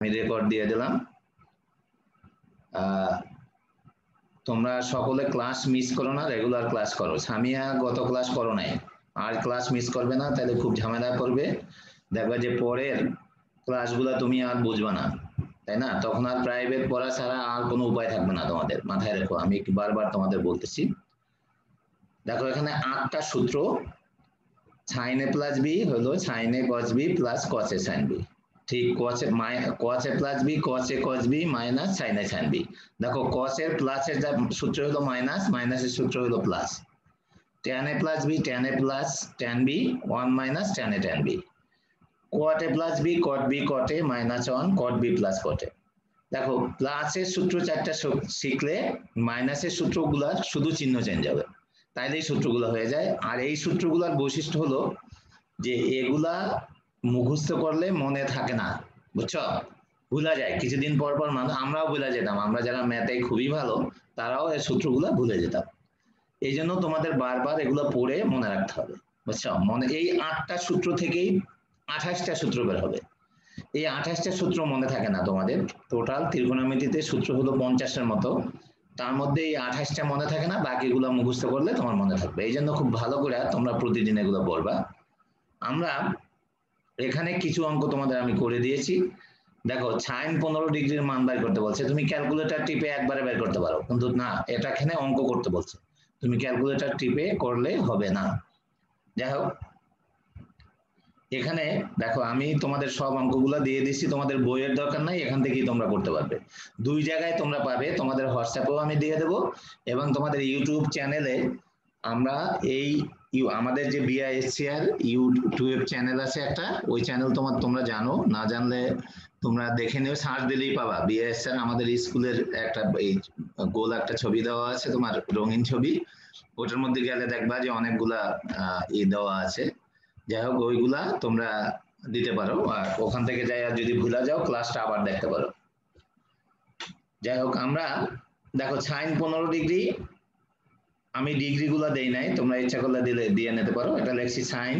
আমি রেকর্ড দিয়ে দিলাম। তোমরা সকলে ক্লাস মিস করো না, রেগুলার ক্লাস করো। সামিয়া গত ক্লাস করো নাই, আর ক্লাস মিস করবে না, তাহলে খুব ঝামেলা করবে। দেখবে যে পরের ক্লাসগুলো তুমি আর বুঝবে না, তাই না? তখন আর প্রাইভেট পড়া ছাড়া আর কোনো উপায় থাকবে না তোমাদের। মাথায় রেখো, আমি বারবার তোমাদের বলতেছি। দেখো এখানে 8টা সূত্র। সাইন এ প্লাস বি হলো সাইন এ কস বি প্লাস কস এ সাইন বি। ঠিক কস এ প্লাস বি কস এ কস বি মাইনাস সাইন এ সাইন বি। দেখো কস এর প্লাস এর সূত্র হলো মাইনাস, মাইনাসের সূত্র হলো plus. tan a plus b tan a plus tan b 1 minus tan a tan b। cot a plus b cot b cot a minus 1 cot b plus cot a। দেখো প্লাসের সূত্র 4টা শিখলে মাইনাসের সূত্রগুলো শুধু চিহ্ন চেঞ্জ হবে, তাইলে এই সূত্রগুলো হয়ে যায়। আর এই সূত্রগুলোর বৈশিষ্ট্য হলো যে এগুলা মুখস্থ করলে মনে থাকে না, বুঝছো? ভুলা যায় কিছুদিন পর পর। আমরাও ভুলে যেতাম, আমরা যারা ম্যাথে খুবই ভালো তারাও এই সূত্রগুলো ভুলে যেতাম। এই জন্য তোমাদের বারবার এগুলো পড়ে মনে রাখতে হবে, বুঝছো? এই 8টা সূত্র থেকেই 28টা সূত্র বের হবে। এই 28টা সূত্র মনে থাকে না তোমাদের। টোটাল ত্রিকোণমিতিতে সূত্র হলো 50-এর মতো, তার মধ্যে এই 28টা মনে থাকে না, বাকিগুলো মুখস্থ করলে তোমার মনে থাকবে। এই জন্য খুব ভালো করে তোমরা প্রতিদিন এগুলো পড়বা। আমরা এখানে কিছু অঙ্ক তোমাদের আমি করে দিয়েছি। দেখো সাইন 15 ডিগ্রির মান বের করতে বলছে, তুমি ক্যালকুলেটর টিপে একবারে বের করতে পারো, কিন্তু না, এটা এখানে অঙ্ক করতে বলছে, তুমি ক্যালকুলেটর টিপে করলে হবে না। যাই হোক, এখানে দেখো আমি তোমাদের সব অঙ্কগুলো দিয়ে দিচ্ছি, তোমাদের বইয়ের দরকার নাই, এখান থেকেই তোমরা করতে পারবে। দুই জায়গায় তোমরা পাবে, তোমাদের হোয়াটসঅ্যাপেও আমি দিয়ে দেবো এবং তোমাদের ইউটিউব চ্যানেলে আমরা এই আমাদের যে বিআইএসসিআর ইউটিউব চ্যানেল আছে একটা, ওই চ্যানেল তোমরা জানো, না জানলে তোমরা দেখে নিও, সার্চ দিলেই পাবা বিআইএসসিআর। আমাদের স্কুলের একটা এই গোল একটা ছবি দেওয়া আছে, তোমার রঙিন ছবি, ওটার মধ্যে গেলে দেখবা যে অনেকগুলা দেওয়া আছে। যাই হোক, ওইগুলা তোমরা দিতে পারো, আর ওখান থেকে যাই আর যদি ভুলা যাও ক্লাসটা আবার দেখতে পারো। যাই হোক, আমরা দেখো সাইন 15 ডিগ্রি, আমি ডিগ্রি গুলা দেই নাই, তোমরা ইচ্ছা করলে দিয়ে নিতে পারো। এটা লেখছি সাইন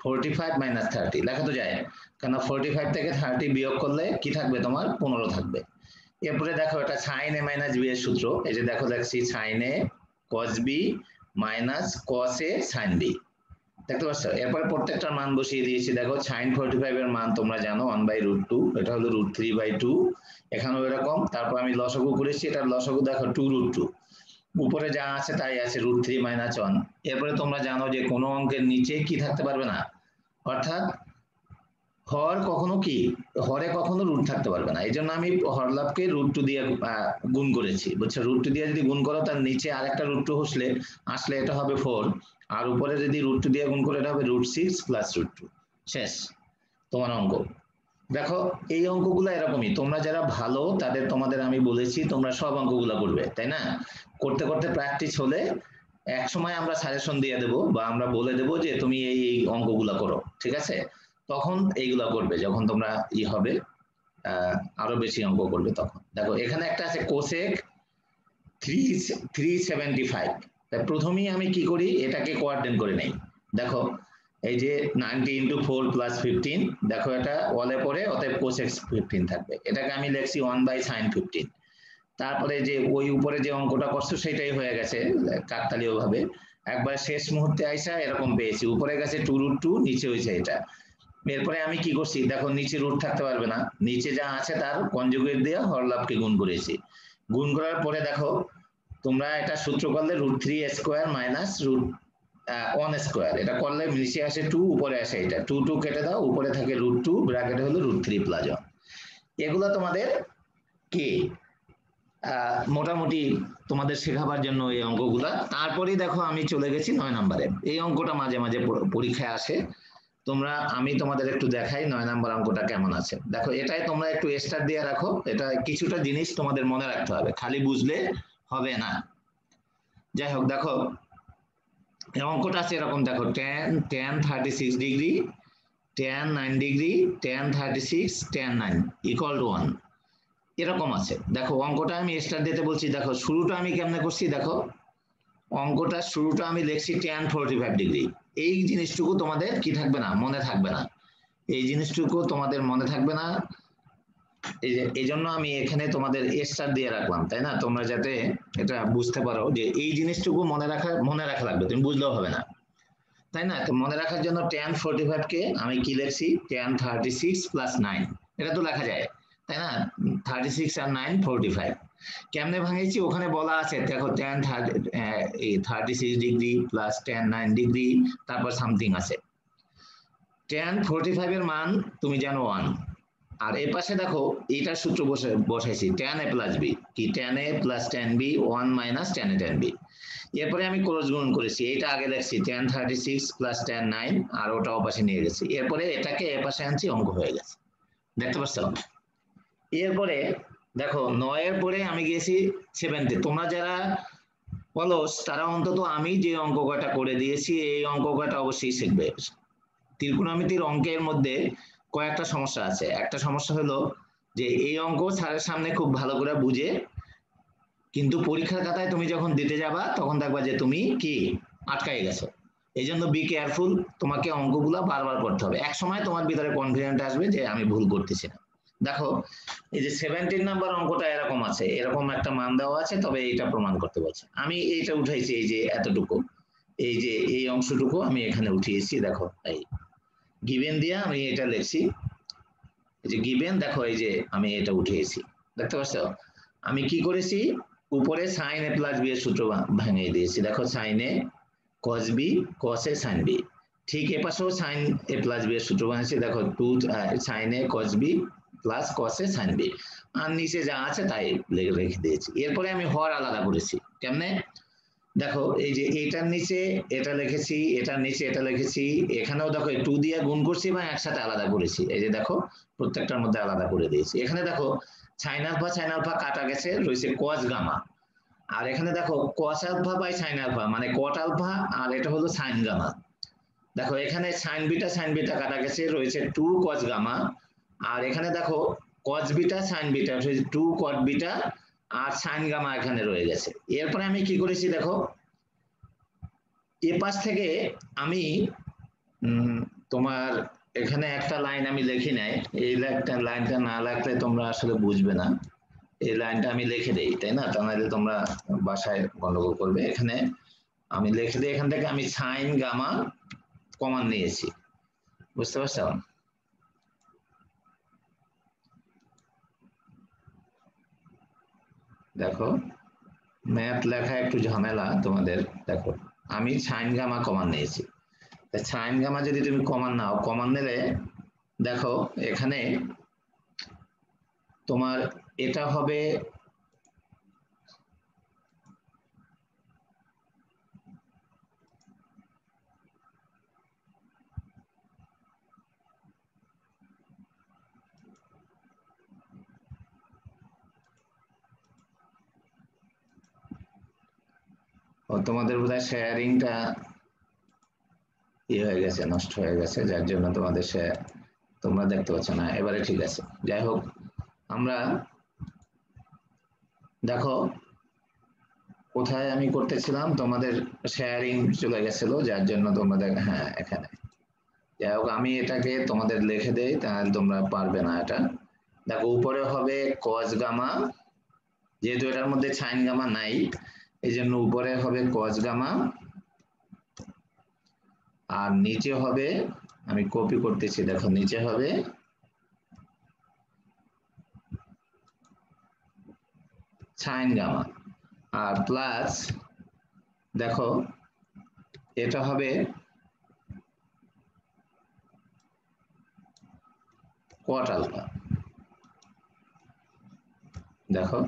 45 মাইনাস 30, লেখা তো যায়, কারণ 45 থেকে 30 বিয়োগ করলে কি থাকবে, তোমার 15 থাকবে। এরপরে দেখো এটা সাইন এ মাইনাস বি এর সূত্র, এই যে দেখো লেখছি সাইন এ কস বি মাইনাস কস এ সাইন বি, দেখতে পাচ্ছ? এরপরে প্রত্যেকটার মান বসিয়ে দিয়েছি। দেখো সাইন 45 এর মান তোমরা জানো 1/√2, এটা হলো √3/2, এখানেও এরকম। তারপর আমি লসাগু করেছি, এটার লসাগু দেখো 2√2, উপরে যা আছে তাই আছে, √3 - 1। এরপরে তোমরা জানো যে কোনো অঙ্কের নিচে কি থাকতে পারবে না, অর্থাৎ হর কখনো কি, হরে কখনো রুট থাকতে পারবে না। এই জন্য আমি হরলাভকে √2 দিয়ে গুণ করেছি, বুঝছো? √2 দিয়ে যদি গুণ করো, তার নিচে আরেকটা √2 আসলে এটা হবে 4, আর উপরে যদি √2 দিয়ে গুণ করে এটা হবে √6 + √2, শেষ তোমার অঙ্ক। দেখো এই অঙ্কগুলো এরকমই, তোমরা যারা ভালো তোমাদের আমি বলেছি তোমরা সব অঙ্কগুলো করবে, তাই না? করতে করতে প্র্যাকটিস হলে এক সময় আমরা সাজেশন দিয়ে দেবো বা আমরা বলে দেবো যে তুমি এই অঙ্কগুলো করো, ঠিক আছে? তখন এইগুলা করবে, যখন তোমরা হবে আরো বেশি অঙ্ক করবে তখন। দেখো এখানে একটা আছে কোসেক 375, প্রথমেই আমি কি করি, এটাকে কোয়াড্রেন্ট করে নেই। দেখো এই যে 90 × 4 + 15, দেখো এটা অলে পরে, অতএব কোসেক 15 থাকবে, এটাকে আমি লিখছি 1/sin15। তারপরে যে ওই উপরে যে অঙ্কটা করছো সেটাই হয়ে গেছে কাকতালীয় ভাবে, একবার শেষ মুহূর্তে আইসা এরকম পেয়েছি, উপরে গেছে 2√2, নিচে হয়েছে এটা। এরপরে আমি কি করছি, দেখো নিচে রুট থাকতে পারবে না, নিচে যা আছে তার কনজুগেট দিয়ে হরলাভকে গুণ করেছি। গুণ করার পরে দেখো তোমরা এটা সূত্র করলে √3² - √1², এটা করলে নিচে আসে 2, উপরে আসে এটা 2 2 কেটে দাও, উপরে থাকে √2, ব্র্যাকেটে হলো √3 + 1। এগুলো তোমাদের কি মোটামুটি তোমাদের শেখাবার জন্য এই অঙ্কগুলা। তারপরেই দেখো আমি চলে গেছি 9 নম্বরে। এই অঙ্কটা মাঝে মাঝে পরীক্ষায় আসে, আমি তোমাদের একটু দেখাই 9 নম্বর অঙ্কটা কেমন আছে। দেখো এটাই তোমরা একটু স্টার দিয়ে রাখো, এটা কিছুটা জিনিস তোমাদের মনে রাখতে হবে, খালি বুঝলে হবে না। যাই হোক, দেখো এই অঙ্কটা আছে এরকম, দেখো tan 36 degree, tan 9 degree, tan 36, tan 9 = 1, এরকম আছে। দেখো অঙ্কটা আমি স্টার দিতে বলছি, দেখো শুরুটা আমি কেমনে করছি, দেখো অঙ্কটা শুরুটা আমি লিখছি tan 45 ডিগ্রি। এই জিনিসটুকু তোমাদের কি থাকবে না, মনে থাকবে না, এই জিনিসটুকু তোমাদের মনে থাকবে না। এই জন্য আমি এখানে তোমাদের স্টার দিয়ে রাখলাম, তাই না? তোমরা যাতে এটা বুঝতে পারো যে এই জিনিসটুকু মনে রাখা লাগবে, তুমি বুঝলেও হবে না, তাই না? তো মনে রাখার জন্য tan 45 কে আমি কি লিখছি, tan 36 প্লাস 9, এটা তো লেখা যায়, তাই না? 36 আর 9 45। কেমনে ভাঙিয়েছি ওখানে বলা আছে, দেখো tan 36 degree plus tan 9 degree, তারপর সামথিং আছে। tan 45 এর মান তুমি জানো 1, আর এর পাশে দেখো এইটার সূত্র বসাইছি tan a প্লাস b, কি tan a plus tan b 1 minus tan a tan b। এরপরে আমি ক্রস গুণন করেছি, এটা আগে লিখছি tan 36 প্লাস tan 9, আর ওটা ওপাশে নিয়ে গেছি, এরপরে এটাকে এ পাশে আনছি, অঙ্ক হয়ে গেছে, দেখতে পাচ্ছ? এরপরে দেখো 9 এর পরে আমি গিয়েছি 70। তোমরা যারা অলস তারা অন্তত আমি যে অঙ্ক কয়টা করে দিয়েছি এই অঙ্ক কয়টা অবশ্যই শিখবে। ত্রিকোণমিতির অঙ্কের মধ্যে কয়েকটা সমস্যা আছে। একটা সমস্যা হলো যে এই অঙ্ক স্যারের সামনে খুব ভালো করে বুঝে, কিন্তু পরীক্ষার খাতায় তুমি যখন দিতে যাবা তখন দেখবা যে তুমি কি আটকায় গেছো। এই জন্য বি কেয়ারফুল, তোমাকে অঙ্কগুলো বারবার করতে হবে, এক সময় তোমার ভিতরে কনফিডেন্ট আসবে যে আমি ভুল করতেছি না। দেখো এই যে 17 নাম্বার অঙ্কটা এরকম আছে, এরকম একটা মান দেওয়া আছে, তবে এইটা প্রমাণ করতে বলছে। আমি এইটা উঠাইছি, এই যে এতটুকু, এই যে এই অংশটুকু আমি এখানে উঠিয়েছি, দেখো এই গিভেন দিয়ে আমি এটা লিখছি, এই যে গিভেন, দেখো এই যে আমি এটা উঠিয়েছি, দেখতে পাচ্ছ? আমি কি করেছি, উপরে সাইন এ প্লাস বি এর সূত্র ভেঙে দিয়েছি, দেখো সাইন এ কস বি কস এ সাইন বি। ঠিক এ পাশেও সাইন এ প্লাস বি এর সূত্র বানিয়েছি, দেখো 2 সাইন এ কস বি প্লাস কস এ সাইন বি, আর নিচে যা আছে তাই রেখে দিয়েছি। এরপরে আমি হর আলাদা করেছি, কেমনে? দেখো এই যে এটার নিচে এটা লিখেছি, এটার নিচে এটা লিখেছি, এখানেও দেখো 2 দিয়ে গুণ করছি এবং একসাথে আলাদা করেছি, এই যে দেখো প্রত্যেকটার মধ্যে আলাদা করে দিয়েছি। এখানে দেখো সাইন আলফা কাটা গেছে, রয়েছে কস গামা, আর এখানে দেখো cos alpha by sin alpha মানে কট আলফা, আর এটা হলো সাইন গামা। দেখো এখানে সাইন বিটা কাটা গেছে, রয়েছে 2 কস গামা, আর এখানে দেখো cos beta sine beta, 2 cot beta আর সাইন গামা এখানে রয়ে গেছে। এরপরে আমি কি করেছি, দেখো এ পাশ থেকে আমি তোমার এখানে একটা লাইন আমি লিখি নাই, এই লাইনটা না লিখলে তোমরা আসলে বুঝবে না, এই লাইনটা আমি লিখে দেই, তাই না? তা নাহলে তোমরা বাসায় গন্ডগোল করবে। এখানে আমি লিখে দিই, এখান থেকে আমি সাইন গামা কমন নিয়েছি, বুঝতে পারছো? দেখো ম্যাথ লেখা একটু ঝামেলা তোমাদের। দেখো আমি সাইন গামা কমন নিয়েছি, সাইন গামা যদি তুমি কমন নাও, কমন নিলে দেখো এখানে তোমার এটা হবে তোমাদের বোধহয় শেয়ারিংটা হয়ে গেছে, নষ্ট হয়ে গেছে, যার জন্য তোমাদের তোমরা দেখতে পাচ্ছ না। এবারে ঠিক আছে, যাই হোক আমরা দেখো কোথায় আমি করতেছিলাম, তোমাদের শেয়ারিং চলে গেছিল, যার জন্য তোমাদের, হ্যাঁ এখানে, যাই হোক আমি এটাকে তোমাদের লিখে দেই, তাহলে তোমরা পারবে না এটা। দেখো উপরে হবে কস গামা, যেহেতু এটার মধ্যে সাইন গামা নাই এই জন্য উপরে হবে কস গামা, আর নিচে হবে, আমি কপি করতেছি, দেখো নিচে হবে সাইন গামা, আর প্লাস দেখো এটা হবে কট আলফা। দেখো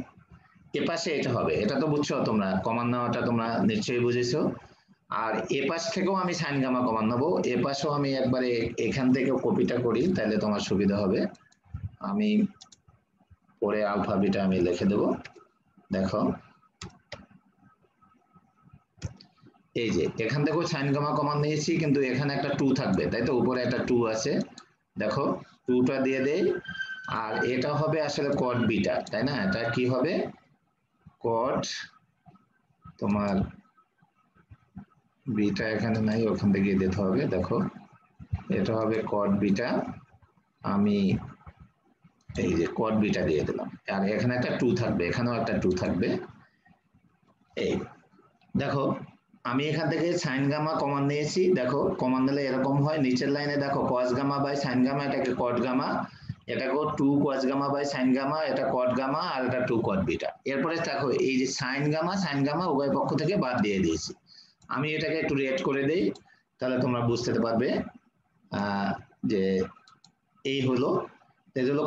এ পাশে এটা হবে, এটা তো বুঝছো তোমরা, কমান নেওয়াটা তোমরা নিশ্চয়ই বুঝেছো। আর এ পাশ থেকেও আমি সাইন গামা কমান নেবো, এ পাশেও আমি একবারে এখান থেকে কপিটা করি, তাহলে তোমার সুবিধা হবে। আমি পরে আলফা বিটা আমি লিখে দেব। দেখো এই যে এখান থেকেও সাইন গামা কমান নিয়েছি, কিন্তু এখানে একটা 2 থাকবে, তাই তো? উপরে একটা 2 আছে, দেখো 2টা দিয়ে দেই, আর এটা হবে আসলে কট বিটা, তাই না? এটা কি হবে, কট, তোমার বিটা এখানে নাই, ওখান থেকে দিতে হবে। দেখো এটা হবে কট বিটা, আমি এই যে কট বিটা দিয়ে দিলাম, আর এখানে একটা 2 থাকবে, এখানেও একটা 2 থাকবে। এই দেখো আমি এখান থেকে সাইন গামা কমান নিয়েছি, দেখো কমান নিলে এরকম হয়, নিচের লাইনে দেখো cos gamma by sin gamma, এটাকে কট গামা, এটাকে 2 cos gamma by sin gamma, এটা কট গামা, আর এটা 2 কট বিটা। এরপরে দেখো এই যে সাইন গামা উভয় পক্ষ থেকে বাদ দিয়ে দিয়েছি। আমি এটাকে একটু রেট করে দেই, তাহলে তোমরা বুঝতে পারবে যে এই হলো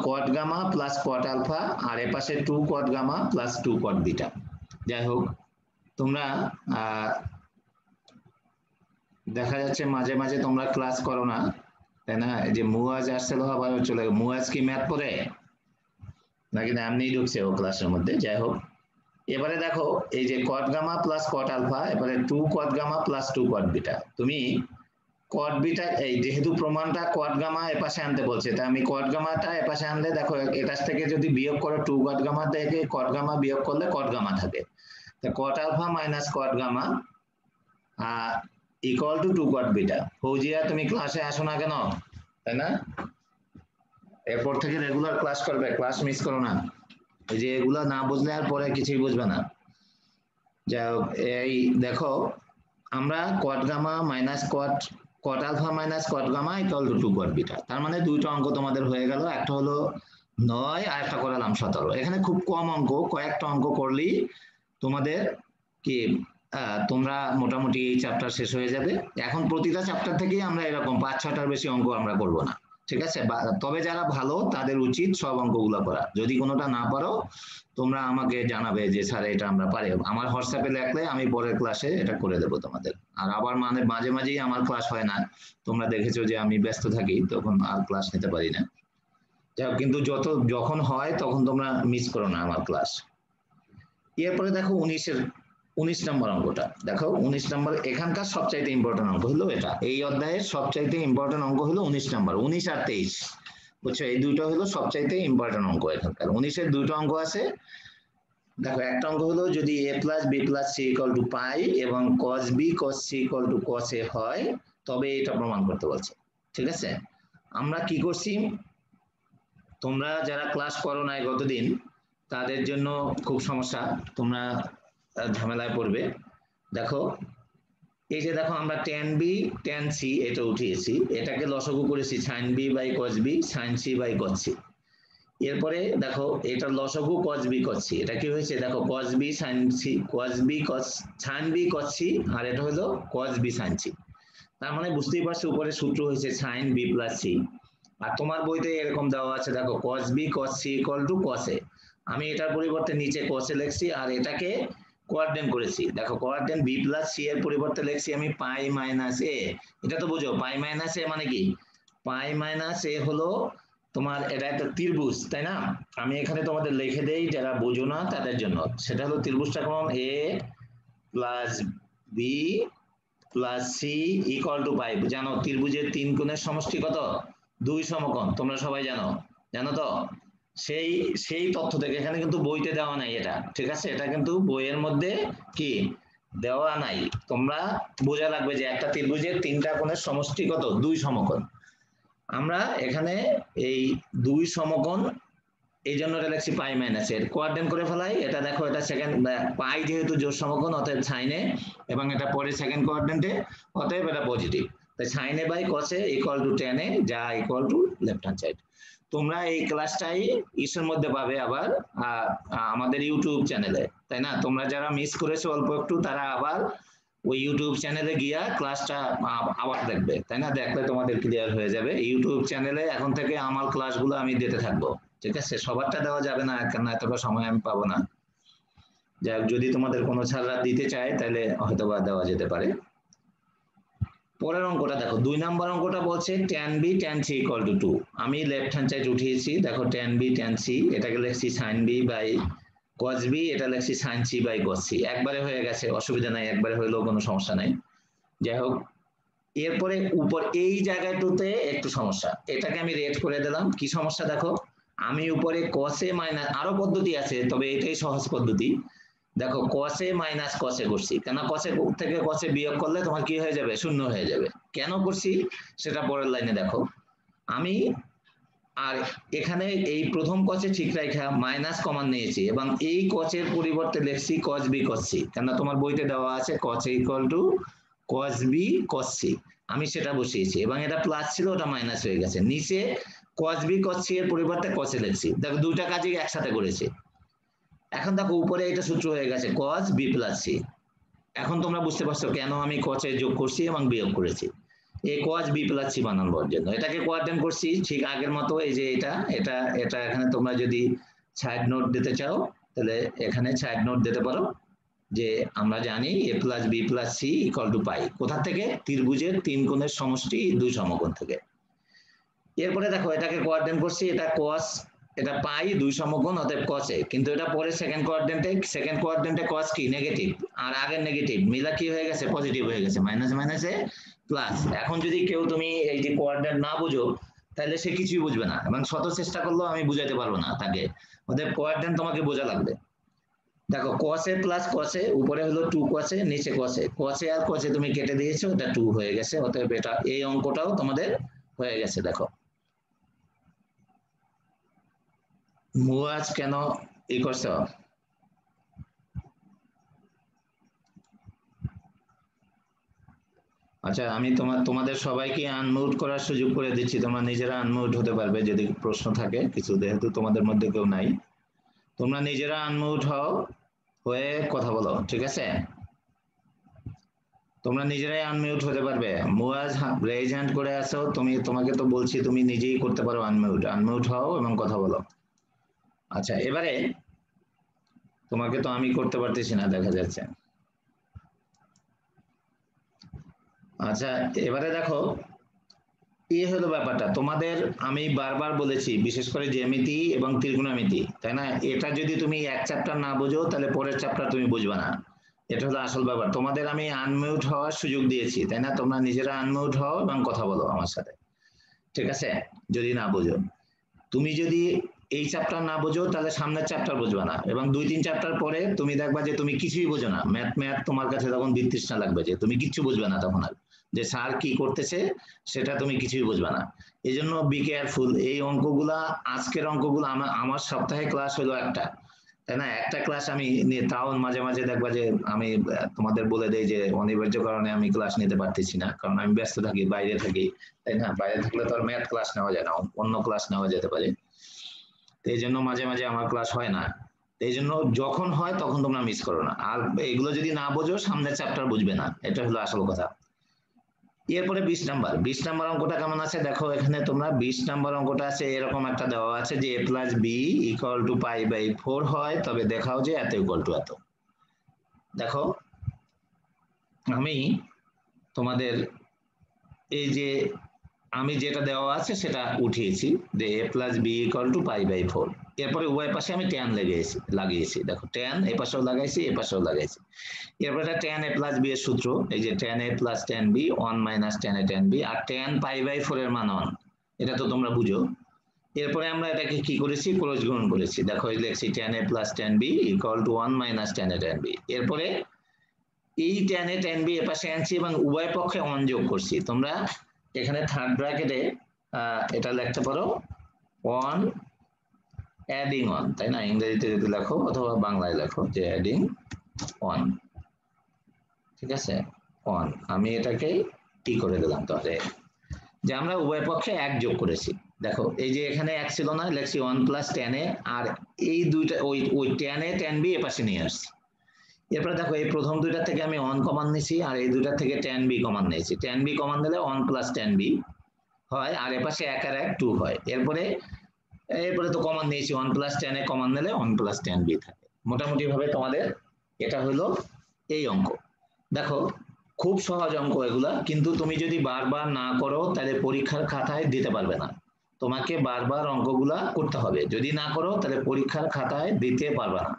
cot gamma plus cot alpha, আর এপাশে 2 cot gamma plus 2 cot beta. যাই হোক তোমরা দেখা যাচ্ছে মাঝে মাঝে তোমরা ক্লাস করো না, তাই না? এই যে মুয়াজ আসছিল আবার চলে গেল। মুয়াজ কি ম্যাথ পড়ে নাকি না এমনিই ঢুকছে ও ক্লাসের মধ্যে? যাই হোক এবারে দেখো এই যে cot gamma plus cot alpha, এবারে 2 cot gamma plus 2 cot beta. তুমি কট বিটা, এই যেহেতু প্রমাণটা কট গামা এপাশে আনতে বলছে, তাই আমি কট গামাটা এপাশে আনলে দেখো এটার থেকে যদি বিয়োগ করো 2 কট গামা থেকে কট গামা বিয়োগ করলে কট গামা থাকে, তা cot alpha minus cot gamma equal to 2 cot beta. Fauzia তুমি ক্লাসে আসো না কেন, তাই না? এরপর থেকে রেগুলার ক্লাস করবে, ক্লাস মিস করো না। এই যে এগুলা না বুঝলে আর পরে কিছুই বুঝবে না। যাই হোক এই দেখো আমরা cot gamma minus cot alpha minus cot gamma equal to 2 cot beta, তার মানে দুইটা অঙ্ক তোমাদের হয়ে গেল, একটা হলো 9 আর একটা করালাম 17। এখানে খুব কম অঙ্ক, কয়েকটা অঙ্ক করলেই তোমাদের কি তোমরা মোটামুটি এই চ্যাপ্টার শেষ হয়ে যাবে। এখন প্রতিটা চ্যাপ্টার থেকেই আমরা এরকম 5-6টার বেশি অঙ্ক আমরা করব না, ঠিক আছে? তবে যারা ভালো তাদের উচিত সব অঙ্কগুলো করা। যদি কোনোটা না পারো তোমরা আমাকে জানাবে যে স্যার এটা আমরা পারি, আমার হোয়াটসঅ্যাপে লেখলে আমি পরের ক্লাসে এটা করে দেবো তোমাদের। আর আবার মানে মাঝে মাঝেই আমার ক্লাস হয় না, তোমরা দেখেছো যে আমি ব্যস্ত থাকি, তখন আর ক্লাস নিতে পারি না। যাই হোক কিন্তু যখন হয় তখন তোমরা মিস করো না আমার ক্লাস। এরপরে দেখো 19 নম্বর অঙ্কটা দেখো। 19 নম্বর এখানকার সবচাইতে ইম্পর্টেন্ট অঙ্ক হলো এটা, এই অধ্যায়ের সবচাইতে ইম্পর্টেন্ট অঙ্ক হলো 19 নম্বর। 19 আর 23 বুঝছো, এই দুটো হলো সবচাইতে ইম্পর্টেন্ট অঙ্ক এখানকার। 19-এর দুটো অঙ্ক আছে দেখো। একটা অঙ্ক হলো যদি a plus b plus c equal to pi এবং cos b cos c equal to cos a হয় তবে এটা প্রমাণ করতে বলছে, ঠিক আছে? আমরা কি করছি, তোমরা যারা ক্লাস করো নাই গতদিন তাদের জন্য খুব সমস্যা, তোমরা ঝামেলায় পড়বে। দেখো এই যে দেখো আমরা tan b tan c এটা উঠিয়েছি, এটাকে লসাগু করেছি sin b by cos b sin c by cos c। এরপরে দেখো এটা লসাগু cos b cos c, এটা কি হয়েছে দেখো cos b sin c cos b cos sin b cos c, আর এটা হলো cos b sin c। তার মানে বুঝতেই পারছো উপরে সূত্র হয়েছে sin b প্লাস c, আর তোমার বইতে এরকম দেওয়া আছে দেখো cos b cos c equal to cos a। আমি এটার পরিবর্তে নিচে cos a লিখছি আর এটাকে কোয়াড্রেন্ট করেছি। দেখো কোয়াড্রেন্ট b প্লাস c এর পরিবর্তে লিখছি আমি পাই মাইনাস a। এটা তো বুঝো পাই মাইনাস a মানে কি, পাই মাইনাস a হলো তোমার এটা একটা ত্রিভুজ, তাই না? আমি এখানে তোমাদের লিখে দেই যারা বোঝো না তাদের জন্য। সেটা হলো ত্রিভুজটা কেমন, a plus b plus c equal to pi. জানো ত্রিভুজের 3 কোণের সমষ্টি কত? 2 সমকোণ, তোমরা সবাই জানো, জানো তো? সেই তথ্য থেকে, এখানে কিন্তু বইতে দেওয়া নাই এটা, ঠিক আছে? এটা কিন্তু বইয়ের মধ্যে কি দেওয়া নাই। তোমরা বোঝা লাগবে যে একটা ত্রিভুজের 3টা কোণের সমষ্টি কত? 2 সমকোণ। আমরা এখানে এই 2 সমকোণ এই জন্য এটা লিখছি পাই মাইনাস এর কোয়াড্রেন্ট করে ফেলাই। এটা দেখো এটা সেকেন্ড পাই যেহেতু জোড় সমকোণ অতএব সাইনে, এবং এটা পরে সেকেন্ড কোয়াড্রেন্টে অতএব এটা পজিটিভ, তাই সাইনে বাই কসে ইকুয়াল টু tan এ যা equal to left hand side. তোমরা এই ক্লাসটাই ইসের মধ্যে পাবে আবার আমাদের ইউটিউব চ্যানেলে, তাই না? তোমরা যারা মিস করেছো অল্প একটু তারা আবার ওই ইউটিউব চ্যানেলে গিয়া ক্লাসটা আবার দেখবে, তাই না? দেখলে তোমাদের ক্লিয়ার হয়ে যাবে। ইউটিউব চ্যানেলে এখন থেকে আমার ক্লাসগুলো আমি দিতে থাকবো, ঠিক আছে? সবারটা দেওয়া যাবে না, কেন এতটা সময় আমি পাবো না। যাই যদি তোমাদের কোনো ছাড়া দিতে চায় তাহলে হয়তো বা দেওয়া যেতে পারে। পরের অঙ্কটা দেখো, 2 নম্বর অঙ্কটা বলছে tan b tan c equal to 2। আমি লেফট হ্যান্ড সাইড উঠিয়েছি, দেখো tan b tan c এটাকে লিখছি sin b by cos b, এটা লিখছি sin c by cos c। একবারে হয়ে গেছে, অসুবিধা নাই, একবারে হইলেও কোনো সমস্যা নাই। যাই হোক এরপরে উপর এই জায়গাটাতে একটু সমস্যা, এটাকে আমি রেট করে দিলাম। কি সমস্যা দেখো, আমি উপরে cos a মাইনাস, আরো পদ্ধতি আছে তবে এটাই সহজ পদ্ধতি। দেখো cos a minus cos a করছি, কেন cos a থেকে cos a বিয়োগ করলে তোমার কি হয়ে যাবে? শূন্য হয়ে যাবে। কেন করছি সেটা পরের লাইনে দেখো। আমি আর এখানে এই প্রথম কচে ঠিক রাখা মাইনাস কমন নিয়েছি এবং এই কচের পরিবর্তে লিখছি cos b cos c, কেন তোমার বইতে দেওয়া আছে cos a equal to cos b cos c, আমি সেটা বসিয়েছি এবং এটা প্লাস ছিল ওটা মাইনাস হয়ে গেছে। নিচে cos b cos c এর পরিবর্তে cos a লিখছি, দেখো দুইটা কাজই একসাথে করেছি। এখন দেখো উপরে এটা সূত্র হয়ে গেছে cos b প্লাস c। এখন তোমরা বুঝতে পারছো কেন আমি cos a যোগ করছি এবং বিয়োগ করেছি, এই cos b প্লাস c বানানোর জন্য। এটাকে কোয়াড্রেন্ট করছি ঠিক আগের মতো, এই যে এটা এটা এটা এখানে তোমরা যদি সাইড নোট দিতে চাও তাহলে এখানে সাইড নোট দিতে পারো যে আমরা জানি a plus b plus c equal to pi, কোথা থেকে? ত্রিভুজের তিন কোণের সমষ্টি দুই সমকোণ থেকে। এরপরে দেখো এটাকে কোয়াড্রেন্ট করছি, এটা cos, এটা পাই দুই সমকোণ অতএব cos a, কিন্তু এটা পরে সেকেন্ড কোয়াড্রেন্টে cos কি নেগেটিভ আর আগের নেগেটিভ মিলা কি হয়ে গেছে পজিটিভ হয়ে গেছে, মাইনাস মাইনাসে প্লাস। এখন যদি কেউ তুমি এই যে কোয়াড্রেন্ট না বুঝো তাহলে সে কিছুই বুঝবে না এবং শত চেষ্টা করলেও আমি বুঝাইতে পারবো না তাকে, অতএব কোয়াড্রেন্ট তোমাকে বোঝা লাগবে। দেখো cos a plus cos a, উপরে হলো 2 cos a, নিচে cos a, cos a R cos a তুমি কেটে দিয়েছো, এটা 2 হয়ে গেছে, অতএব এটা এই অঙ্কটাও তোমাদের হয়ে গেছে। দেখো মুয়াজ কেন ই করছো? আচ্ছা আমি তোমাদের সবাইকে আনমিউট করার সুযোগ করে দিচ্ছি, তোমরা নিজেরা আনমিউট হতে পারবে যদি প্রশ্ন থাকে কিছু, যেহেতু তোমাদের মধ্যে কেউ নাই। তোমরা নিজেরা আনমিউট হও, হয়ে কথা বলো, ঠিক আছে? তোমরা নিজেরাই আনমিউট হতে পারবে। মুয়াজ রেজ হ্যান্ড করে আছো, তোমাকে তো বলছি তুমি নিজেই করতে পারো আনমিউট হও এবং কথা বলো। আচ্ছা এবারে তোমাকে তো আমি করতে পারতেছি না দেখা যাচ্ছে। আচ্ছা এবারে দেখো এই হলো ব্যাপারটা, তোমাদের আমি বারবার বলেছি বিশেষ করে জ্যামিতি এবং ত্রিকোণমিতি, তাই না? এটা যদি তুমি এক চ্যাপ্টার না বোঝো তাহলে পরের চ্যাপ্টার তুমি বুঝবে না, এটা হলো আসল ব্যাপার। তোমাদের আমি আনমিউট হওয়ার সুযোগ দিয়েছি, তাই না? তোমরা নিজেরা আনমিউট হও এবং কথা বলো আমার সাথে, ঠিক আছে? যদি না বোঝো, তুমি যদি এই চ্যাপ্টার না বোঝো তাহলে সামনের চ্যাপ্টার বুঝবে না এবং 2-3 চ্যাপ্টার পরে তুমি দেখবা যে তুমি কিছুই বোঝো না, ম্যাথ তোমার কাছে তখন বিতৃষ্ণা লাগবে, যে তুমি কিচ্ছু বুঝবে না তখন আর, যে স্যার কি করতেছে সেটা তুমি কিছুই বুঝবে না। এই জন্য বি কেয়ারফুল। এই অঙ্কগুলা, আজকের অঙ্কগুলো আমার সপ্তাহে ক্লাস হলো একটা, তাই না? একটা ক্লাস আমি তাও মাঝে মাঝে দেখবা যে আমি তোমাদের বলে দেই যে অনিবার্য কারণে আমি ক্লাস নিতে পারতেছি না, কারণ আমি ব্যস্ত থাকি, বাইরে থাকি, তাই না? বাইরে থাকলে তো আর ম্যাথ ক্লাস নেওয়া যায় না, অন্য ক্লাস নেওয়া যেতে পারে, এই জন্য মাঝে মাঝে আমার ক্লাস হয় না। এই জন্য যখন হয় তখন তোমরা মিস করো না, আর এগুলো যদি না বোঝো সামনের চ্যাপ্টার বুঝবে না, এটা হলো আসল কথা। এরপরে 20 নাম্বার অঙ্কটা কেমন আছে দেখো, এখানে তোমরা 20 নাম্বার অঙ্কটা আছে এরকম একটা দেওয়া আছে যে a plus b equal to pi by 4 হয়, তবে দেখাও যে এত ইকুয়াল টু এত। দেখো আমি তোমাদের এই যে আমি যেটা দেওয়া আছে সেটা উঠিয়েছি যে a plus b equal to pi by 4, এরপরে উভয় পাশে আমি ট্যান লাগিয়েছি, দেখো ট্যান এ পাশেও লাগাইছি এ পাশেও লাগাইছি। এরপরে ট্যান এ প্লাস বি এর সূত্র, এই যে tan a plus tan b 1 minus tan a tan b, আর ট্যান পাই বাই 4 এর মান 1, এটা তো তোমরা বুঝো। এরপরে আমরা এটাকে কি করেছি, ক্রস গুণন করেছি, দেখো এই লিখছি tan a plus tan b equal to 1 minus tan a tan b. এরপরে এই ট্যান এ ট্যান বি এ পাশে আনছি এবং উভয় পক্ষে 1 যোগ করছি। তোমরা এখানে থার্ড ব্র্যাকেটে এটা লিখতে পারো 1 অ্যাডিং 1, তাই না? ইংরেজিতে যদি লেখো অথবা বাংলায় লেখো যে অ্যাডিং 1, ঠিক আছে? 1, আমি এটাকে কি করে দিলাম তাহলে যে আমরা উভয় পক্ষে 1 যোগ করেছি। দেখো এই যে এখানে 1 ছিল না, লিখছি 1 প্লাস ট্যান এ, আর এই দুইটা ওই ট্যান এ ট্যান বি এ পাশে নিয়ে আসছি। এরপরে দেখো এই প্রথম দুইটা থেকে আমি 1 কমান নিয়েছি আর এই দুইটা থেকে ট্যান বি কমান নিয়েছি, ট্যান বি কমান দিলে 1 প্লাস ট্যান বি হয়, আর এপাশে 1 আর 1 2 হয়। এরপরে তো কমান নিয়েছি 1 প্লাস ট্যান এ কমান নিলে 1 প্লাস ট্যান বি থাকে। মোটামুটি ভাবে তোমাদের এটা হলো এই অঙ্ক। দেখো খুব সহজ অঙ্ক এগুলা, কিন্তু তুমি যদি বারবার না করো তাহলে পরীক্ষার খাতায় দিতে পারবে না, তোমাকে বারবার অঙ্কগুলা করতে হবে, যদি না করো তাহলে পরীক্ষার খাতায় দিতে পারবে না।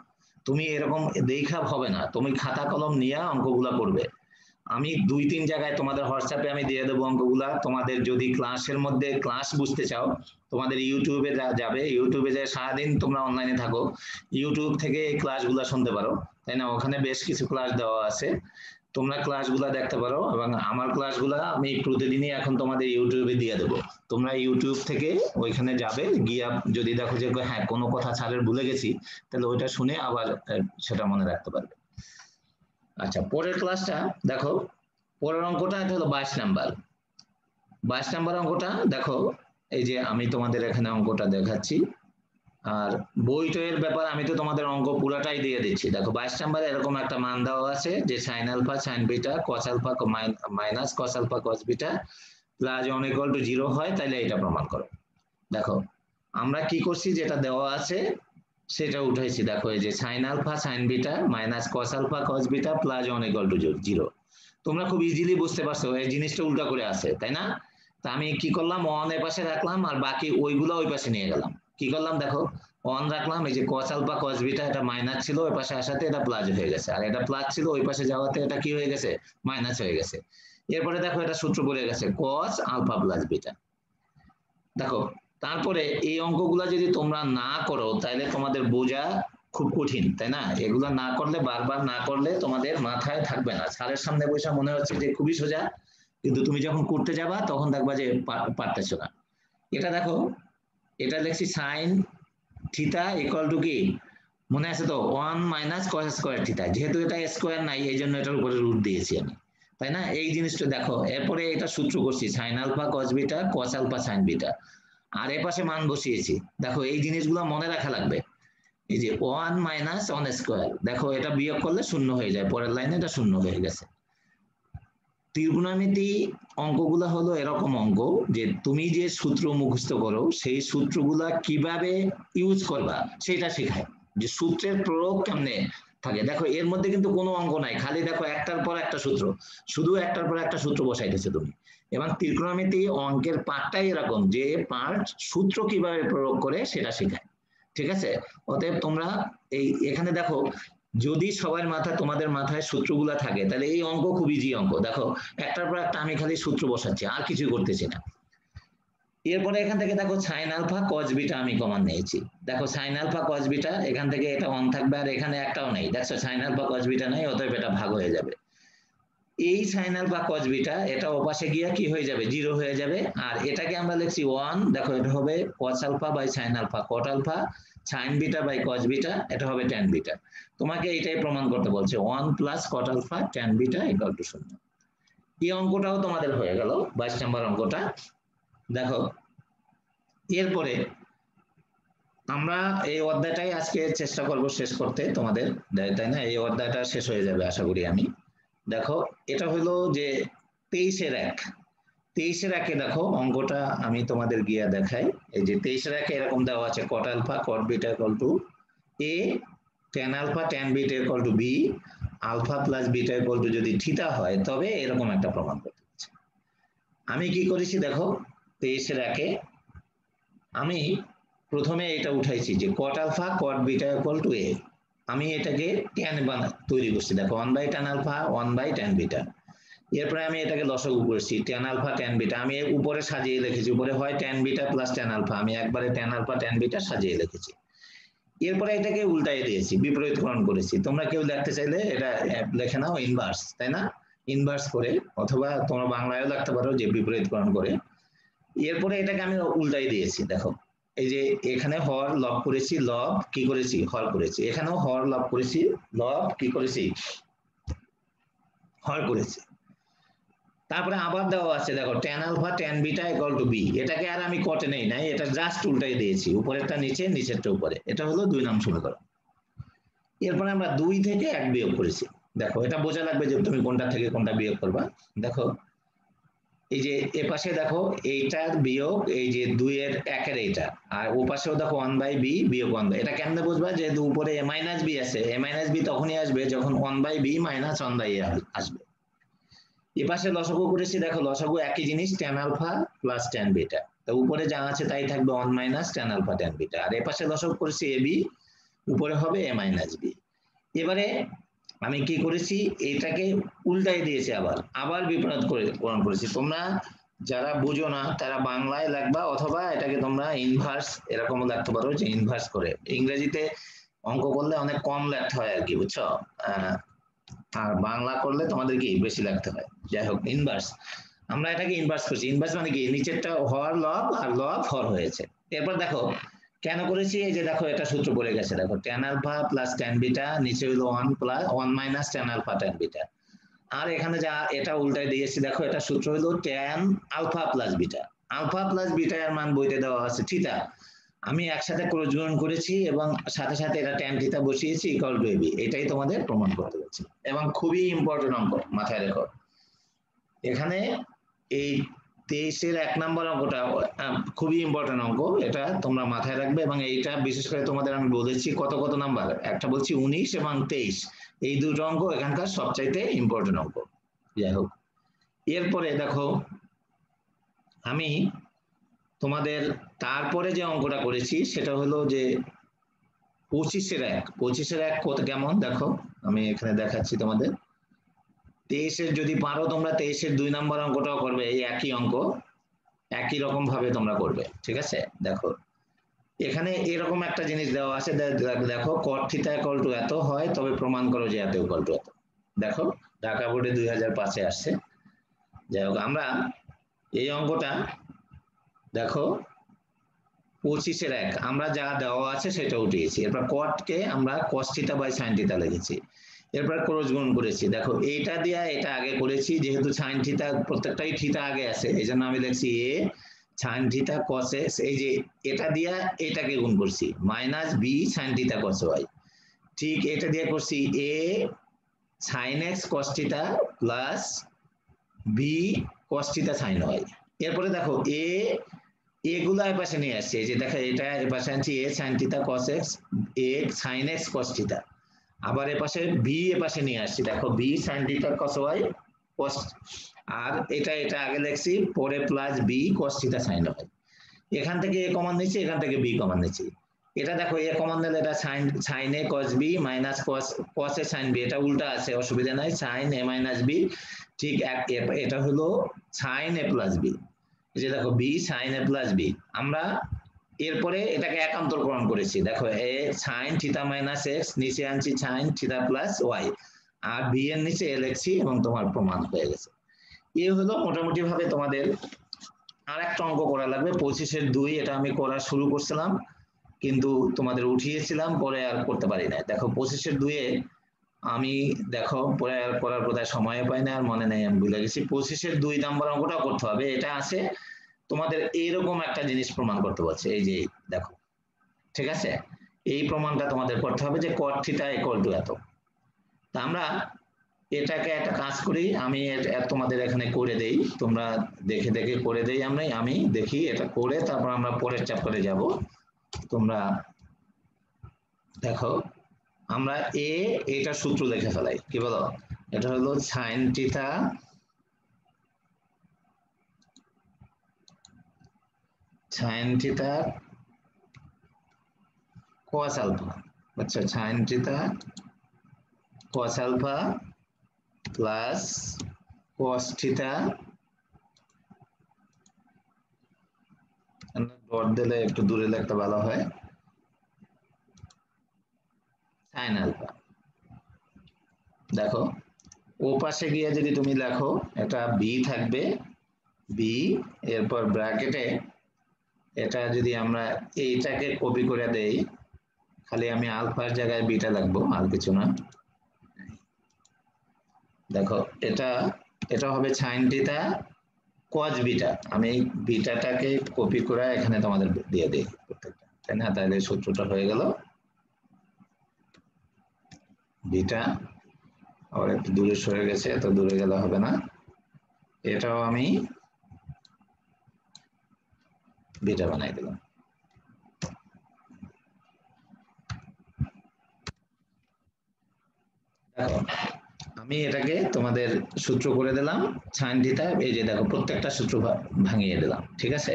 তুমি এরকম দেখা হবে না, তুমি খাতা কলম নিয়ে অঙ্কগুলা করবে। আমি 2-3 জায়গায় তোমাদের হোয়াটসঅ্যাপে আমি দিয়ে দেবো অঙ্কগুলা, তোমাদের যদি ক্লাসের মধ্যে ক্লাস বুঝতে চাও তোমাদের ইউটিউবে যাবে, ইউটিউবে যে সারাদিন তোমরা অনলাইনে থাকো, ইউটিউব থেকে এই ক্লাসগুলো শুনতে পারো, তাই না? ওখানে বেশ কিছু ক্লাস দেওয়া আছে, তোমরা ক্লাসগুলা দেখতে পারো, এবং আমার ক্লাসগুলা আমি প্রতিদিনই এখন তোমাদের ইউটিউবে দিয়ে দেবো। তোমরা ইউটিউব থেকে ওইখানে যাবে, গিয়ে যদি দেখো যে হ্যাঁ কোনো কথা স্যারের ভুলে গেছি, তাহলে ওইটা শুনে আবার সেটা মনে রাখতে পারবে। আচ্ছা, পরের ক্লাসটা দেখো, পরের অঙ্কটা এটা হলো 22 নাম্বার। 22 নাম্বার অঙ্কটা দেখো, এই যে আমি তোমাদের এখানে অঙ্কটা দেখাচ্ছি, আর বই টইয়ের ব্যাপার আমি তো তোমাদের অঙ্ক পুরাটাই দিয়ে দিচ্ছি। দেখো 22 নাম্বারে এরকম একটা মান দেওয়া আছে যে sin alpha sign beta cos alpha minus cos alpha cos beta plus one equal to 0 হয়, তাহলে এটা প্রমাণ করো। দেখো আমরা কি করছি, যেটা দেওয়া আছে সেটা উঠাইছি। দেখো এই যে sin alpha sign beta minus cos alpha cos beta plus one equal to 0। তোমরা খুব ইজিলি বুঝতে পারছো এই জিনিসটা উল্টা করে আছে, তাই না? তা আমি কি করলাম, অন এর পাশে রাখলাম আর বাকি ওইগুলো ওই পাশে নিয়ে গেলাম। কি করলাম দেখো, অন রাখলাম, এই যে কস আলফা কস বিটা এটা মাইনাস ছিল, ওই পাশে আসাতে এটা প্লাস হয়ে গেছে, আর এটা প্লাস ছিল ওই পাশে যাওয়াতে এটা কি হয়ে গেছে, মাইনাস হয়ে গেছে। এরপরে দেখো এটা সূত্র পড়ে গেছে কস আলফা প্লাস বিটা। দেখো তারপরে এই অঙ্কগুলা যদি তোমরা না করো তাহলে তোমাদের বোঝা খুব কঠিন, তাই না? এগুলা না করলে, বারবার না করলে তোমাদের মাথায় থাকবে না। স্যারের সামনে বসে মনে হচ্ছে যে খুবই সোজা, কিন্তু তুমি যখন করতে যাবা তখন দেখবা যে পারতেছো না। এটা দেখো, এটা লিখছি সাইন থিটা ইকুয়াল টু কি, মনে আছে তো, 1 মাইনাস কস স্কয়ার থিটা। যেহেতু এটা স্কয়ার নাই এই জন্য এটার উপরে রুট দিয়েছি আমি, তাই না? এই জিনিসটা দেখো, এরপরে এটা সূত্র করছি sine alpha cos beta cos alpha sign beta, আর এ পাশে মান বসিয়েছি। দেখো এই জিনিসগুলো মনে রাখা লাগবে। এই যে 1 মাইনাস 1 স্কয়ার, দেখো এটা বিয়োগ করলে শূন্য হয়ে যায়, পরের লাইনে এটা শূন্য হয়ে গেছে। ত্রিকোণমিতি অঙ্কগুলো হলো এরকম অঙ্ক যে তুমি যে সূত্র মুখস্থ করো সেই সূত্রগুলা কিভাবে ইউজ করবা সেটা শেখায়, যে সূত্রের প্রয়োগ কেমনে থাকে। দেখো এর মধ্যে কিন্তু কোনো অঙ্ক নাই, খালি দেখো একটার পর একটা সূত্র, শুধু একটার পর একটা সূত্র বসাইতেছে তুমি। এবং ত্রিকোণমিতি অঙ্কের পার্টটাই এরকম যে পার্ট সূত্র কিভাবে প্রয়োগ করে সেটা শেখায়, ঠিক আছে? অতএব তোমরা এই এখানে দেখো, যদি সবার মাথায়, তোমাদের মাথায় সূত্রগুলা থাকে তাহলে এই অঙ্ক খুব ইজি অঙ্ক। দেখো একটার পর একটা আমি খালি সূত্র বসাচ্ছি, আর কিছু করতেছি না। এরপরে এখান থেকে দেখো সাইন আলফা কস বিটা আমি কমন নিয়েছি। দেখো সাইন আলফা কস বিটা, এখান থেকে এটা অন থাকবে আর এখানে একটাও নেই, দেখছো সাইন আলফা কস বিটা নাই, অতএব এটা ভাগ হয়ে যাবে। এই সাইন আলফা কস বিটা এটা ওপাশে গিয়ে কি হয়ে যাবে, 0 হয়ে যাবে। আর এটাকে আমরা লিখছি 1, দেখো এটা হবে cos alpha by sin alpha cot alpha sign beta by cos beta, এটা হবে ট্যান বিটা। তোমাকে এইটাই প্রমাণ করতে বলছে 1 plus cot alpha tan beta equal to 0। এই অঙ্কটাও তোমাদের হয়ে গেল, 22 নম্বর অঙ্কটা। দেখো এরপরে আমরা এই অধ্যায়টাই আজকে চেষ্টা করব শেষ করতে তোমাদের, তাই না? এই অধ্যায়টা শেষ হয়ে যাবে আশা করি আমি। দেখো এটা হলো যে 23-এর 1। 23-এর 1-এ দেখো অঙ্কটা আমি তোমাদের গিয়া দেখাই। এই যে 23-এর 1-এ এরকম দেওয়া আছে cot alpha cot beta equal to a, tan alpha tan beta equal to b, alpha plus beta equal to যদি থিটা হয় তবে এরকম একটা প্রমাণ করতে হচ্ছে। আমি কি করেছি দেখো, 23-এর 1-এ আমি প্রথমে এটা উঠাইছি যে cot alpha cot beta equal to এ, আমি এটাকে ট্যান তৈরি করছি। দেখো 1 by tan alpha 1 by tan beta. এরপরে আমি এটাকে লসাগু করেছি ট্যান আলফা ট্যান বিটা, আমি উপরে সাজিয়ে লিখেছি, উপরে হয় tan beta plus tan alpha, আমি একবারে ট্যান আলফা ট্যান বিটা সাজিয়ে লিখেছি। এরপরে এটাকে উল্টাই দিয়েছি, বিপরীতকরণ করেছি। তোমরা কেউ লিখতে চাইলে এটা লেখে নাও ইনভার্স, তাই না? ইনভার্স করে, অথবা তোমরা বাংলায়ও লিখতে পারো যে বিপরীতকরণ করে। এরপরে এটাকে আমি উল্টাই দিয়েছি। দেখো এই যে এখানে হর লব করেছি, লব কি করেছি, হর করেছি, এখানেও হর লব করেছি, লব কি করেছি, হর করেছি। তারপরে আবার দেওয়া আছে দেখো tan alpha tan beta equal to b, এটাকে আর আমি কটে নেই নাই, এটা জাস্ট উল্টাই দিয়েছি, উপরেরটা নিচে নিচেরটা উপরে। এটা হলো 2 নং সমীকরণ। এরপরে আমরা 2 থেকে 1 বিয়োগ করেছি। দেখো এটা বোঝা লাগবে যে তুমি কোনটা থেকে কোনটা বিয়োগ করবা। দেখো এই যে এ পাশে দেখো এইটার বিয়োগ এই যে 2 এর 1 এর এইটা, আর ও পাশেও দেখো 1 বাই বি বিয়োগ 1 বাই, এটা কেমনে বুঝবা, যেহেতু উপরে এ মাইনাস বি আছে, এ মাইনাস বি তখনই আসবে যখন 1 by b minus 1 by a আসবে। এ পাশে লসাগু করেছি, দেখো লসাগু একই জিনিস tan alpha plus tan beta, তো উপরে যা আছে তাই থাকবে 1 minus tan alpha tan beta, আর এ পাশে লসাগু করেছি এ বি, উপরে হবে এ মাইনাস বি। এবারে আমি কি করেছি, এটাকে উল্টাই দিয়েছি, আবার আবার বিপরীতকরণ করেছি। তোমরা যারা বুঝো না তারা বাংলায় লিখবা, অথবা এটাকে তোমরা ইনভার্স এরকম লিখতে পারো যে ইনভার্স করে। ইংরেজিতে অঙ্ক করলে অনেক কম লিখতে হয় আর কি, বুঝছো? আর বাংলা করলে তোমাদের কি বেশি লাগতে হয়। যাই হোক, ইনভার্স, আমরা এটাকে ইনভার্স করছি। ইনভার্স মানে কি, নিচেরটা হর লব আর লব হর হয়েছে। এরপর দেখো কেন করেছি, এই যে দেখো এটা সূত্র পড়ে গেছে, দেখো tan alpha plus tan beta, নিচে হলো 1 plus 1 minus tan alpha tan beta. আর এখানে যা এটা উল্টায় দিয়েছি, দেখো এটা সূত্র হলো tan alpha plus beta. Alpha plus beta এর মান বইতে দেওয়া আছে থিটা, আমি একসাথে ক্রস গুণন করেছি এবং সাথে সাথে এটা tan থিটা বসিয়েছি ইকুয়াল টু ab। এটাই তোমাদের প্রমাণ করতে হচ্ছে এবং খুবই ইম্পর্টেন্ট অঙ্ক, মাথায় রেখো। এখানে এই 23-এর 1 নম্বর অঙ্কটা খুবই ইম্পর্টেন্ট অঙ্ক, এটা তোমরা মাথায় রাখবে। এবং এইটা বিশেষ করে তোমাদের আমি বলেছি কত কত নাম্বার, একটা বলছি 19 এবং 23, এই দুটো অঙ্ক এখানকার সবচাইতে ইম্পর্টেন্ট অঙ্ক। যাই হোক, এরপরে দেখো আমি তোমাদের তারপরে যে অঙ্কটা করেছি সেটা হলো যে 25-এর 1। 25-এর 1 কত কেমন দেখো, আমি এখানে দেখাচ্ছি তোমাদের। 23-এর যদি পারো তোমরা 23-এর 2 নম্বর অঙ্কটাও করবে, এই একই অঙ্ক একই রকম ভাবে তোমরা করবে, ঠিক আছে। দেখো এখানে এরকম একটা জিনিস দেওয়া আছে, দেখো cot থিটা ইকুয়াল টু এত হয় তবে প্রমাণ করো যে এত ইকুয়াল টু এত। দেখো ঢাকা বোর্ডে 2005-এ আসছে। যাই হোক, আমরা এই অঙ্কটা দেখো 25-এর 1 আমরা যা দেওয়া আছে সেটা উঠিয়েছি, এরপর cot কে আমরা cos theta by sin theta লিখেছি, এরপর ক্রস গুণ করেছি। দেখো এইটা দিয়া এটা আগে করেছি, যেহেতু sin থিটা প্রত্যেকটাই থিটা আগে আছে এই জন্য আমি লিখছি a sin theta cos x, এই যে এটা দিয়া এটাকে গুণ করছি minus b sin theta cos y। ঠিক এটা দিয়ে করছি a sin x cos theta plus b cos theta sin y। এরপরে দেখো এগুলা এপাশে নিয়ে আসছে, এই যে দেখো এটা এপাশে আনছি a sin theta cos x, a sin x cos theta, আবার এপাশে b এপাশে নিয়ে আসছি, দেখো b sin theta cos y cos, আর এটা আগে লিখছি পরে plus b cos theta sin y। এখান থেকে a কমন নিচ্ছি, এখান থেকে b কমন নিচ্ছি। এটা দেখো a কমন নিলে এটা sin a cos b minus cos a sin b, এটা উল্টা আছে অসুবিধা নাই, sin a মাইনাস b। ঠিক এটা হলো sin a প্লাস b, এই যে দেখো b sin a plus b। আমরা এরপরে এটাকে একান্তরকরণ করেছি, দেখো a sin theta minus x, নিচে আনছি sin থিটা প্লাস y, আর b এর নিচে a লিখছি এবং তোমার প্রমাণ হয়ে গেছে। এই হলো মোটামুটি ভাবে তোমাদের। আর একটা অঙ্ক করা লাগবে 25-এর 2, এটা আমি করা শুরু করছিলাম কিন্তু তোমাদের উঠিয়েছিলাম, পরে আর করতে পারি না। দেখো 25-এর 2-এ আমি দেখো পরে আর করার কোথায় সময় পাই না, আর মনে নেই, আমি ভুলে গেছি। 25-এর 2 নম্বর অঙ্কটাও করতে হবে, এটা আছে তোমাদের এইরকম একটা জিনিস প্রমাণ করতে বলছে, এই যে দেখো, ঠিক আছে। এই প্রমাণটা তোমাদের করতে হবে যে cot থিটা ইকুয়াল টু এত। তা আমরা এটাকে একটা কাজ করি, আমি তোমাদের এখানে করে দেই, তোমরা দেখে দেখে করে দেই, আমি দেখি এটা করে, তারপর আমরা পরের চ্যাপ্টারে যাব। তোমরা দেখো আমরা এটা সূত্র লিখে ফেলাই, কি বলো, এটা হলো sin থিটা cos আলফা, আচ্ছা sin theta cos alpha plus cos theta, dot দিলে একটু দূরে লিখতে ভালো হয়, sin আলফা। দেখো ও পাশে গিয়ে যদি তুমি লেখো এটা b থাকবে, b, এরপর ব্র্যাকেটে এটা যদি আমরা এইটাকে কপি করে দেই, খালি আমি আলফার জায়গায় বিটা লিখবো আর কিছু না। দেখো এটা হবে sin থিটা cos বিটা, আমি বিটাটাকে কপি করে এখানে তোমাদের দিয়ে দিই প্রত্যেকটা, তাই না, তাহলে সূত্রটা হয়ে গেল বিটা। আবার একটু দূরে সরে গেছে, এত দূরে গেলে হবে না, এটাও আমি বিটা বানাই দিলাম। দেখো আমি এটাকে তোমাদের সূত্র করে দিলাম sin থিটা, এই যে দেখো প্রত্যেকটা সূত্র ভাঙিয়ে দিলাম, ঠিক আছে।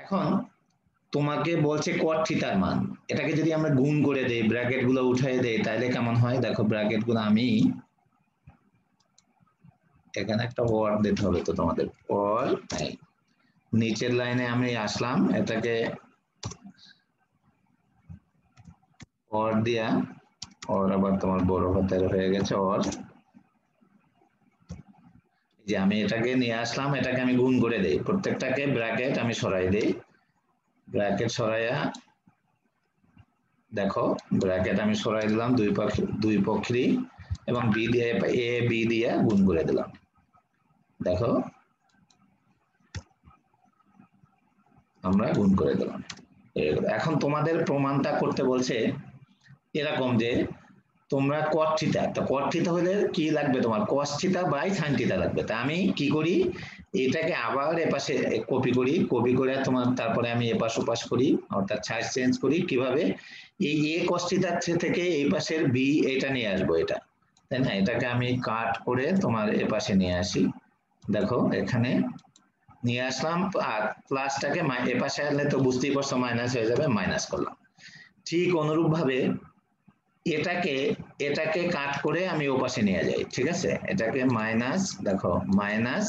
এখন তোমাকে বলছে cot থিটার মান, এটাকে যদি আমরা গুণ করে দেই, ব্র্যাকেট গুলো উঠিয়ে দেই, তাহলে কেমন হয়, দেখো ব্র্যাকেট গুলো আমি এখানে একটা ওয়ার্ড দিতে হবে তো তোমাদের, পর নিচের লাইনে আমি আসলাম, এটাকে পর দিয়া অর আবার তোমার বড় হাতের হয়ে গেছে অর, যে আমি এটাকে নিয়ে আসলাম, এটাকে আমি গুণ করে দেই, প্রত্যেকটাকে ব্র্যাকেট আমি সরাই দেই, ব্র্যাকেট সরাইয়া দেখো ব্র্যাকেট আমি সরাই দিলাম দুই পক্ষেরই, এবং বি দিয়ে এ বি দিয়ে গুণ করে দিলাম। দেখো আমরা গুণ করে দিলাম। এখন তোমাদের প্রমাণটা করতে বলছে এরকম যে তোমরা cot থিটা, তো cot থিটা হলে কি লাগবে তোমার cos theta by sin theta লাগবে। তা আমি কি করি, এটাকে আবার এপাশে কপি করে তোমার তারপরে আমি এপাশ ওপাশ করি, অর্থাৎ সাইজ চেঞ্জ করি। কিভাবে, এই a cos থিটা থেকে এই পাশের b এটা নিয়ে আসবো, এটা তাই না, এটাকে আমি কাট করে তোমার এপাশে নিয়ে আসি। দেখো এখানে নিয়ে আসলাম, আর প্লাসটাকে এপাশে আনলে তো বুঝতেই পারছো মাইনাস হয়ে যাবে, মাইনাস করলাম। ঠিক অনুরূপ ভাবে এটাকে এটাকে কাট করে আমি ওপাশে নিয়ে যাই, ঠিক আছে, এটাকে মাইনাস, দেখো মাইনাস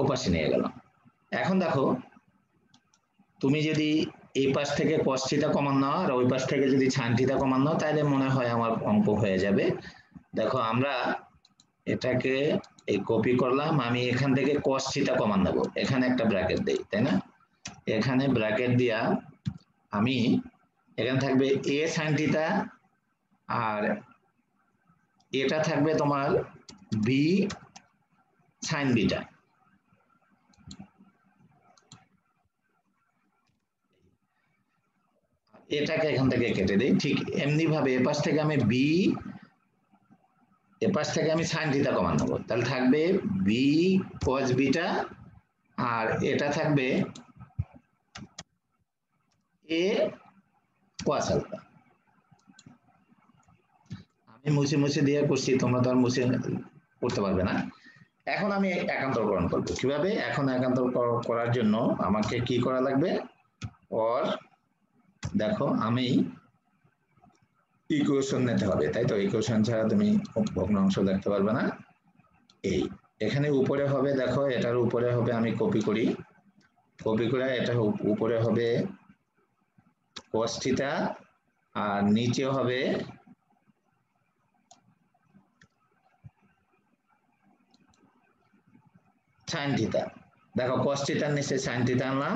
ওপাশে নিয়ে গেলাম। এখন দেখো তুমি যদি এই পাশ থেকে cos থিটা কমান নাও আর ওই পাশ থেকে যদি sin থিটা কমান নাও, তাহলে মনে হয় আমার অঙ্ক হয়ে যাবে। দেখো আমরা এটাকে এই কপি করলাম, আমি এখান থেকে cos থিটা কমান নেব, এখানে একটা ব্র্যাকেট দেই, তাই না, এখানে ব্র্যাকেট দিয়া আমি এখানে থাকবে a sin থিটা, আর এটা থাকবে তোমার b sin বিটা। এটাকে এখান থেকে কেটে দিই, ঠিক এমনি ভাবে এপাশ থেকে আমি এপাশ থেকে আমি sin থিটা কমান নেব, তাহলে থাকবে b cos বিটা, আর এটা থাকবে a cos আলফা। আমি মুছে মুছে দিয়ে করছি, তোমরা তো আর মুছে করতে পারবে না। এখন আমি একান্তরকরণ করবো কিভাবে, এখন একান্তর করার জন্য আমাকে কি করা লাগবে, অর দেখো আমি ইকুয়েশন নিতে হবে, তাই তো, ইকুয়েশন ছাড়া তুমি ভগ্নাংশ দেখতে পারবে না। এই এখানে উপরে হবে, দেখো এটার উপরে হবে, আমি কপি করি, কপি করে এটা উপরে হবে cos থিটা, আর নিচে হবে sin থিটা। দেখো cos থিটার নিচে sin থিটা আনলাম,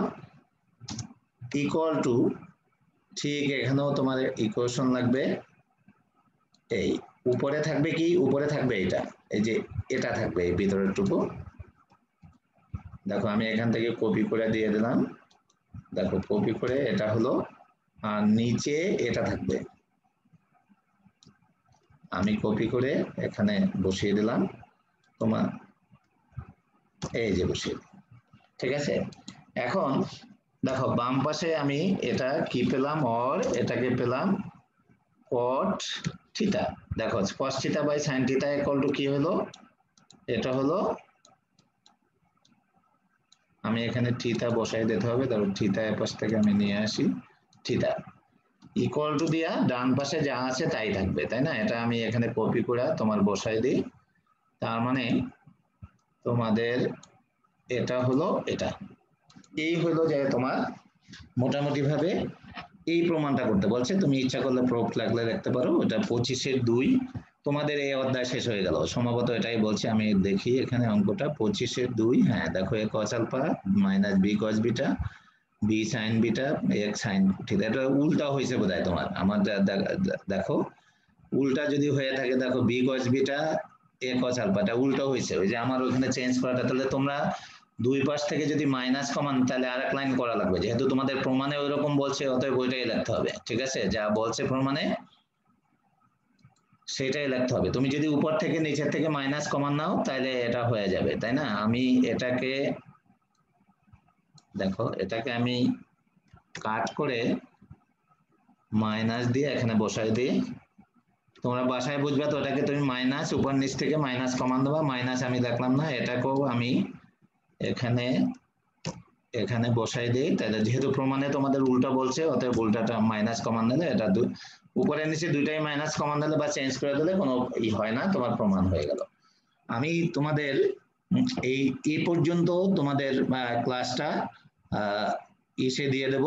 ইকুয়াল টু, ঠিক এখানেও তোমার ইকুয়েশন লাগবে, এই উপরে থাকবে কি, উপরে থাকবে এটা, এই যে এটা থাকবে এই ভিতরের টুকু। দেখো আমি এখান থেকে কপি করে দিয়ে দিলাম, দেখো কপি করে এটা হলো, আর নিচে এটা থাকবে, আমি কপি করে এখানে বসিয়ে দিলাম তোমার, এই যে বসিয়ে, ঠিক আছে। এখন দেখো বাম পাশে আমি এটা কি পেলাম, অর এটাকে পেলাম cot থিটা। দেখো cos theta by sin theta equal to কি হলো, এটা হলো, আমি এখানে থিটা বসাই দিতে হবে, তারপর থিটা এর পাশ থেকে আমি নিয়ে আসি, থিটা ইকুয়াল টু দিয়া ডান পাশে যা আছে তাই থাকবে, তাই না, এটা আমি এখানে কপি করে তোমার বসাই দিই। তার মানে তোমাদের এটা হলো, এটা এই হলো যে তোমার মোটামুটি ভাবে এই প্রমাণটা করতে বলছে। তুমি ইচ্ছা করলে প্রুফ লাগলে দেখতে পারো, এটা 25-এর 2 তোমাদের এই অধ্যায় শেষ হয়ে গেল সম্ভবত, এটাই বলছে। আমি দেখি এখানে অঙ্কটা 25-এর 2, হ্যাঁ দেখো a cos alpha minus b cos beta b sin beta x sin theta, এটা উল্টা হয়েছে বোধহয় তোমার, আমার দেখো উল্টা যদি হয়ে থাকে, দেখো b cos beta a cos আলফাটা উল্টো হয়েছে, ওই যে আমার ওখানে চেঞ্জ করাটা, তাহলে তোমরা দুই পাশ থেকে যদি মাইনাস কমান তাহলে আরেক লাইন করা লাগবে, যেহেতু তোমাদের প্রমাণে ওইরকম বলছে অতএব ওইটাই লিখতে হবে, ঠিক আছে, যা বলছে প্রমাণে সেটাই লিখতে হবে। তুমি যদি উপর থেকে নিচের থেকে মাইনাস কমান নাও তাহলে এটা হয়ে যাবে, তাই না। আমি এটাকে দেখো এটাকে আমি কাট করে মাইনাস দিয়ে এখানে বসাই দিই, তোমরা বাসায় বুঝবে তো, ওটাকে তুমি মাইনাস উপর নিচ থেকে মাইনাস কমান দেবা, মাইনাস আমি দেখলাম না, এটাকেও আমি এখানে এখানে বসাই দিই, তাহলে যেহেতু প্রমাণে তোমাদের উল্টা বলছে অতএব উল্টাটা মাইনাস কমান দিলে, এটা উপরে নিচে দুইটাই মাইনাস কমান দিলে বা চেঞ্জ করে দিলে কোনো ই হয় না, তোমার প্রমাণ হয়ে গেল। আমি তোমাদের এই পর্যন্ত তোমাদের ক্লাসটা ইসে দিয়ে দেব,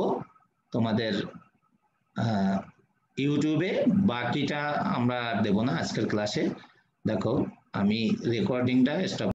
তোমাদের ইউটিউবে, বাকিটা আমরা আর দেবো না আজকের ক্লাসে। দেখো আমি রেকর্ডিংটা স্টপ